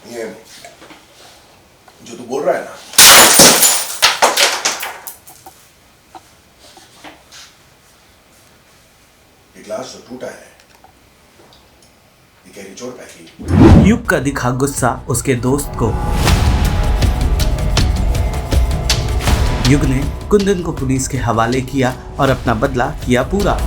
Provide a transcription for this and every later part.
ये जो तू बोल रहा है ना, ये ग्लास जो टूटा है ये कैरी चोट पाएगी। युग का दिखा गुस्सा उसके दोस्त को। युग ने कुंदन को पुलिस के हवाले किया और अपना बदला किया पूरा।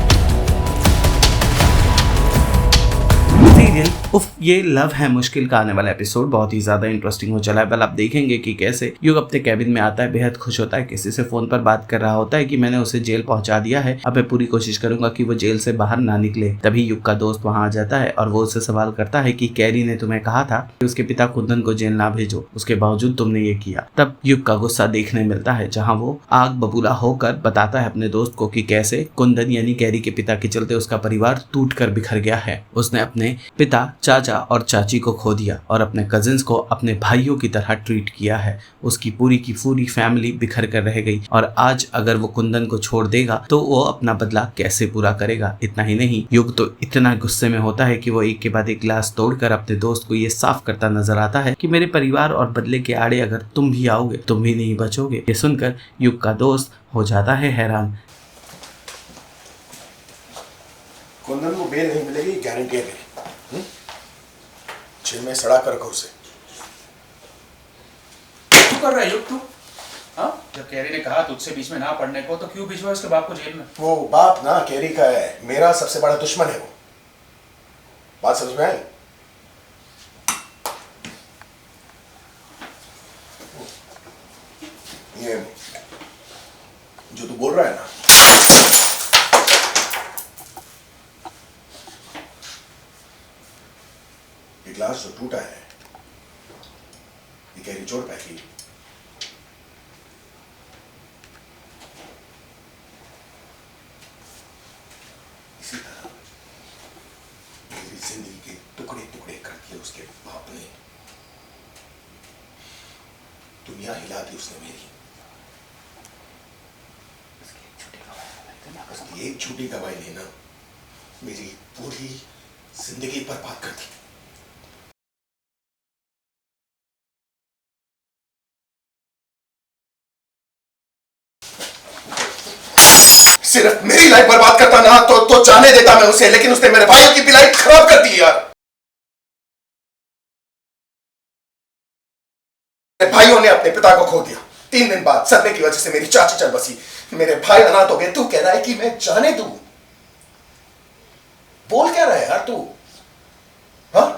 सीरियल उफ ये लव है मुश्किल का आने वाला एपिसोड बहुत ही ज्यादा इंटरेस्टिंग हो चला है। आप देखेंगे कि कैसे युग अपने कैबिन में आता है, बेहद खुश होता है, किसी से फोन पर बात कर रहा होता है कि मैंने उसे जेल पहुंचा दिया है, अब मैं पूरी कोशिश करूंगा कि वो जेल से बाहर ना निकले। तभी युग का दोस्त वहां आ जाता है और वो उससे सवाल करता है कि कैरी ने तुम्हें कहा था कि उसके पिता कुंदन को जेल ना भेजो, उसके बावजूद तुमने ये किया। तब युग का गुस्सा देखने मिलता है जहाँ वो आग बबूला होकर बताता है अपने दोस्त को कि कैसे कुंदन यानी कैरी के पिता के चलते उसका परिवार टूट कर बिखर गया है। उसने अपने पिता, चाचा और चाची को खो दिया और अपने कजिन्स को अपने भाइयों की तरह ट्रीट किया है। उसकी पूरी की पूरी फैमिली बिखर कर रह गई और आज अगर वो कुंदन को छोड़ देगा तो वो अपना बदला कैसे पूरा करेगा। इतना ही नहीं, युग तो इतना गुस्से में होता है कि वो एक के बाद एक गिलास तोड़कर अपने दोस्त को ये साफ करता नजर आता है कि मेरे परिवार और बदले के आड़े अगर तुम भी आओगे तुम भी नहीं बचोगे। ये सुनकर युग का दोस्त हो जाता है हैरान। कुंदन को बेल नहीं मिलेगी, गारंटी है मेरी। जेल में सड़ा कर रखो उसे। क्यों कर रहा है युग तू? हाँ, जब कैरी ने कहा तुझसे बीच में ना पढ़ने को तो क्यों भिजवा उसके बाप को जेल में? वो बाप ना कैरी का है, मेरा सबसे बड़ा दुश्मन है वो। बात समझ में आई? ये जो तू बोल रहा है ना, ये ग्लास जो टूटा है ये कैरी चोट पाएगी। इसी तरह मेरी जिंदगी के टुकड़े टुकड़े कर दिए उसके बाप ने। दुनिया हिला दी उसने मेरी। उसकी एक झूठी गवाही ने ना मेरी पूरी जिंदगी बर्बाद कर दी। सिर्फ मेरी लाइफ बर्बाद करता ना तो जाने देता मैं उसे, लेकिन उसने मेरे भाई की भी लाइफ खराब कर दी यार। मेरे भाइयों ने अपने पिता को खो दिया। 3 दिन बाद सदमे की वजह से मेरी चाची चल बसी। मेरे भाई अनाथ हो गए। तू कह रहा है कि मैं जाने दूं? बोल क्या रहा है यार तू? हाँ,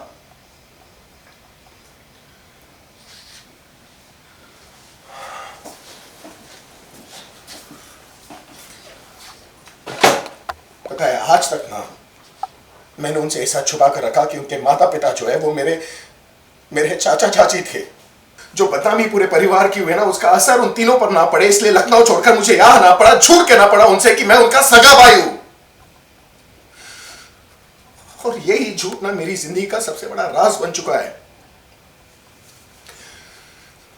पता है आज तक ना मैंने उनसे ऐसा छुपा कर रखा कि उनके माता पिता जो है वो मेरे चाचा चाची थे। जो बदनामी पूरे परिवार की हुई है ना उसका असर उन तीनों पर ना पड़े, इसलिए लखनऊ छोड़कर मुझे यहां आना पड़ा, झूठ कहना पड़ा उनसे कि मैं उनका सगा भाई हूं। और यही झूठ ना मेरी जिंदगी का सबसे बड़ा राज बन चुका है।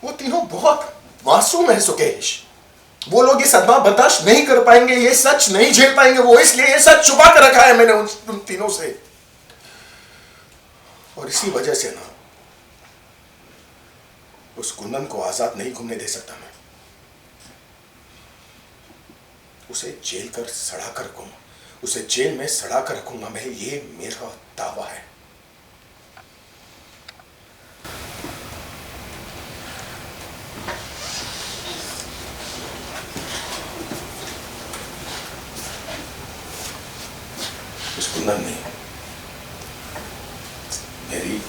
वो तीनों बहुत मासूम है सुकेश। वो लोग ये सदमा बर्दाश्त नहीं कर पाएंगे, ये सच नहीं झेल पाएंगे, वो इसलिए ये सच छुपा कर रखा है मैंने उन तीनों से। और इसी वजह से ना उस कुंदन को आजाद नहीं घूमने दे सकता मैं। उसे जेल कर सड़ा कर रखूंगा, उसे जेल में सड़ा कर रखूंगा मैं, ये मेरा दावा है। उस कुंदन ने मेरी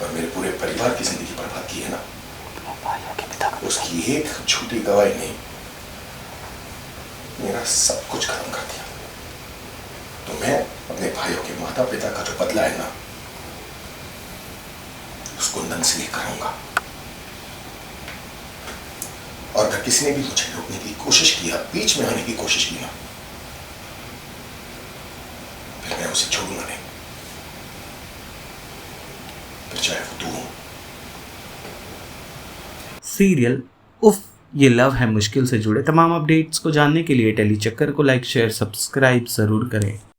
और मेरे पूरे परिवार की जिंदगी बर्बाद की है ना, उसकी एक झूठी गवाही ने मेरा सब कुछ खत्म कर दिया। तो मैं अपने भाइयों के माता पिता का जो बदला है ना उस कुंदन से लेकर आऊंगा। और अगर किसी ने भी मुझे रोकने की कोशिश किया, बीच में आने की कोशिश की ना, फिर मैं उसे छोड़ूंगा नहीं, फिर चाहे वो तू हो। सीरियल उफ ये लव है मुश्किल से जुड़े तमाम अपडेट्स को जानने के लिए टेली चक्कर को लाइक शेयर सब्सक्राइब जरूर करें।